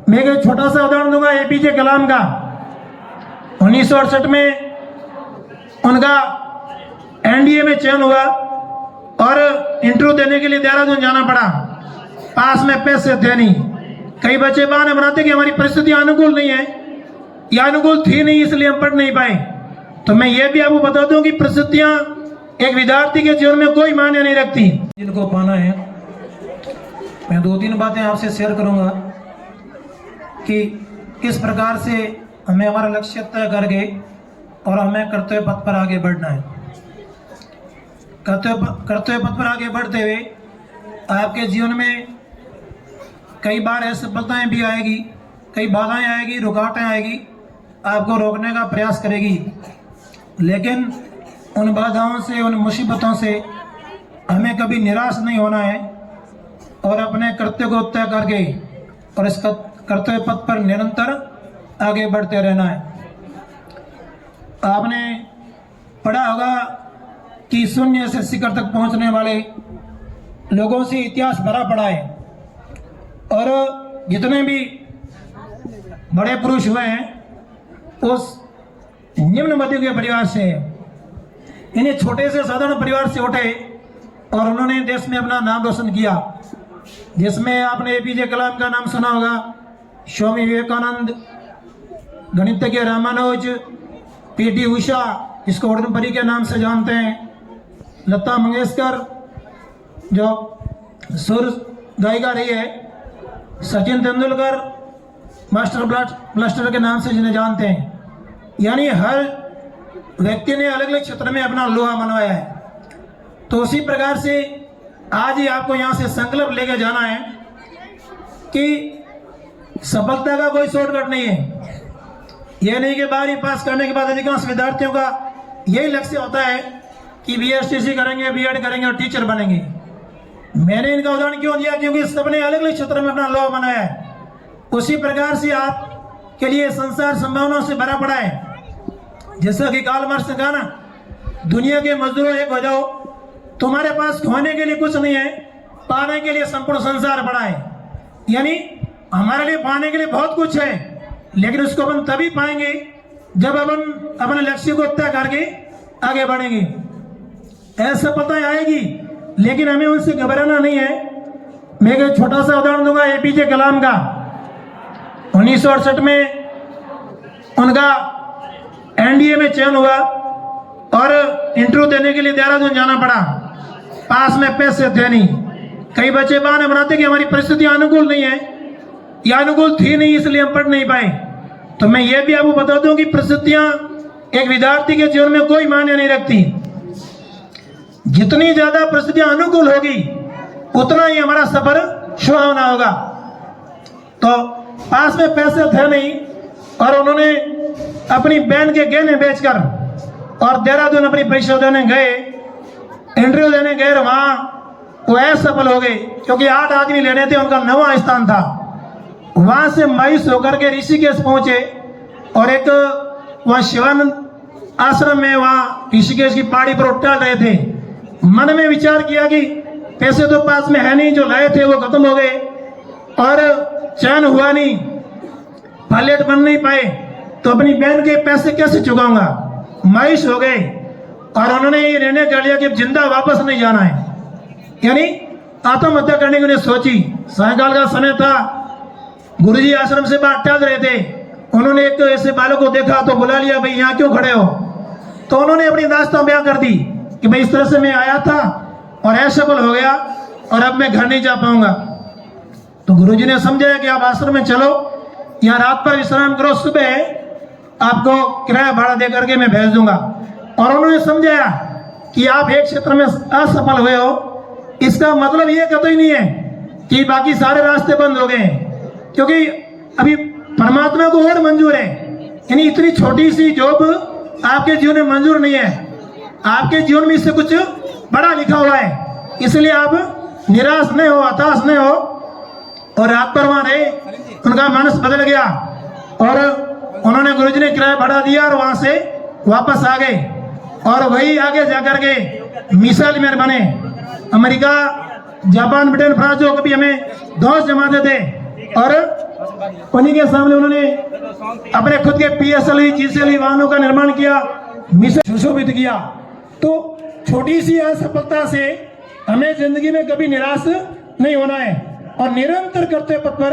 मैं एक छोटा सा उदाहरण दूंगा एपीजे कलाम का। 1968 में उनका एनडीए में चयन हुआ और इंटरव्यू देने के लिए देहरादून जाना पड़ा। पास में पैसे थे नहीं। कई बच्चे बहाने बनाते कि हमारी परिस्थितियां अनुकूल नहीं है या अनुकूल थी नहीं इसलिए हम पढ़ नहीं पाए। तो मैं ये भी आपको बता दूं कि परिस्थितियां एक विद्यार्थी के जीवन में कोई मायने नहीं रखती। जिनको पाना है, मैं 2-3 बातें आपसे शेयर करूंगा कि किस प्रकार से हमें हमारा लक्ष्य तय करके और हमें कर्तव्य पथ पर आगे बढ़ना है। कर्तव्य पथ पर आगे बढ़ते हुए आपके जीवन में कई बार ऐसी सफलताएं भी आएगी, कई बाधाएं आएगी, रुकावटें आएगी, आपको रोकने का प्रयास करेगी। लेकिन उन बाधाओं से, उन मुसीबतों से हमें कभी निराश नहीं होना है और अपने कर्तव्य को तय करके और इस कर्तव्य पथ पर निरंतर आगे बढ़ते रहना है। आपने पढ़ा होगा कि शून्य से शिखर तक पहुंचने वाले लोगों से इतिहास भरा पड़ा है और जितने भी बड़े पुरुष हुए हैं उस निम्न मध्य के परिवार से हैं। इन्हें छोटे से साधारण परिवार से उठे और उन्होंने देश में अपना नाम रोशन किया, जिसमें आपने एपीजे कलाम का नाम सुना होगा, स्वामी विवेकानंद, गणितज्ञ रामानुज, पीटी उषा जिसको वर्धनपरी के नाम से जानते हैं, लता मंगेशकर जो सुर गायिका रही है, सचिन तेंदुलकर मास्टर ब्लास्टर के नाम से जिन्हें जानते हैं। यानी हर व्यक्ति ने अलग अलग क्षेत्र में अपना लोहा मनवाया है। तो उसी प्रकार से आज ही आपको यहाँ से संकल्प लेकर जाना है कि सफलता का कोई शॉर्टकट नहीं है। यह नहीं कि 12वीं पास करने के बाद अधिकांश विद्यार्थियों का यही लक्ष्य होता है कि बीएसटीसी करेंगे, बीएड करेंगे और टीचर बनेंगे। मैंने इनका उदाहरण क्यों दिया? क्योंकि सबने अलग अलग क्षेत्र में अपना लोहा बनाया है। उसी प्रकार से आप के लिए संसार संभावनाओं से भरा पड़ा है। जैसा कि कार्ल मार्क्स ने कहा ना, दुनिया के मजदूरों एक हो जाओ, तुम्हारे पास खोने के लिए कुछ नहीं है, पाने के लिए संपूर्ण संसार पड़ा है। यानी हमारे लिए पाने के लिए बहुत कुछ है, लेकिन उसको अपन तभी पाएंगे जब अपन अपने लक्ष्य को तय करके आगे बढ़ेंगे। ऐसा पता आएगी, लेकिन हमें उनसे घबराना नहीं है। मैं एक छोटा सा उदाहरण दूंगा एपीजे कलाम का। 1968 में उनका एनडीए में चयन हुआ और इंटरव्यू देने के लिए देहरादून जाना पड़ा। पास में पैसे थे नहीं। कई बच्चे बहाने बनाते कि हमारी परिस्थितियां अनुकूल नहीं है या अनुकूल थी नहीं इसलिए हम पढ़ नहीं पाए। तो मैं ये भी आपको बता दूं कि परिस्थितियां एक विद्यार्थी के जीवन में कोई मायने नहीं रखती। जितनी ज्यादा परिस्थितियां अनुकूल होगी उतना ही हमारा सफर सुहावना होगा। तो पास में पैसे थे नहीं और उन्होंने अपनी बहन के गहने बेचकर और देहरादून अपनी परीक्षा देने गए, इंटरव्यू देने गए। वहां वो असफल हो गए क्योंकि 8 आदमी लेने थे, उनका 9वां स्थान था। वहां से मायूस होकर के ऋषिकेश पहुंचे और एक वहां शिवानंद आश्रम में वहां ऋषिकेश की पहाड़ी पर टहल रहे थे। मन में विचार किया कि पैसे तो पास में है नहीं, जो लाए थे वो खत्म हो गए और चयन हुआ नहीं, पायलट बन नहीं पाए, तो अपनी बहन के पैसे कैसे चुकाऊंगा। मायूस हो गए और उन्होंने ये निर्णय कर लिया कि जिंदा वापस नहीं जाना है। यानी आत्महत्या करने की उन्हें सोची। सायंकाल का समय था, गुरुजी आश्रम से बाहर टहल रहे थे। उन्होंने एक ऐसे बालक को देखा तो बुला लिया, भाई यहाँ क्यों खड़े हो। तो उन्होंने अपनी दास्तां बयां कर दी कि भाई इस तरह से मैं आया था और असफल हो गया और अब मैं घर नहीं जा पाऊंगा। तो गुरुजी ने समझाया कि आप आश्रम में चलो, यहाँ रात पर विश्राम करो, सुबह आपको किराया भाड़ा दे करके मैं भेज दूंगा। और उन्होंने समझाया कि आप एक क्षेत्र में असफल हुए हो, इसका मतलब ये कतई नहीं है कि बाकी सारे रास्ते बंद हो गए हैं, क्योंकि अभी परमात्मा को और मंजूर है। यानी इतनी छोटी सी जॉब आपके जीवन में मंजूर नहीं है, आपके जीवन में इससे कुछ बड़ा लिखा हुआ है। इसलिए आप निराश नहीं हो, हताश नहीं हो। और रात पर वहां रहे, उनका मानस बदल गया और उन्होंने गुरुजी ने किराया भाड़ा दिया और वहां से वापस आ गए और वही आगे जाकर के मिसाइल मैन बने। अमेरिका, जापान, ब्रिटेन, फ्रांस जो कभी हमें दोस्त जमाते थे और उन्हीं के सामने उन्होंने अपने खुद के PSLV GCLV वाहनों का निर्माण किया, मिशन सुशोभित किया। तो छोटी सी असफलता से हमें जिंदगी में कभी निराश नहीं होना है और निरंतर कर्तव्य पथ पर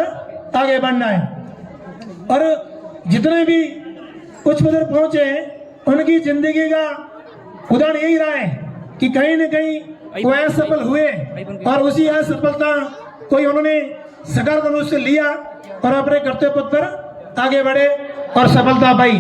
आगे बढ़ना है। और जितने भी उच्च पद पर पहुंचे हैं उनकी जिंदगी का उदाहरण यही रहा है कि कहीं न कहीं वो असफल हुए और उसी असफलता को उन्होंने सकारात्मक रूप से लिया और अपने कर्तव्य पथ पर आगे बढ़े और सफलता पाई।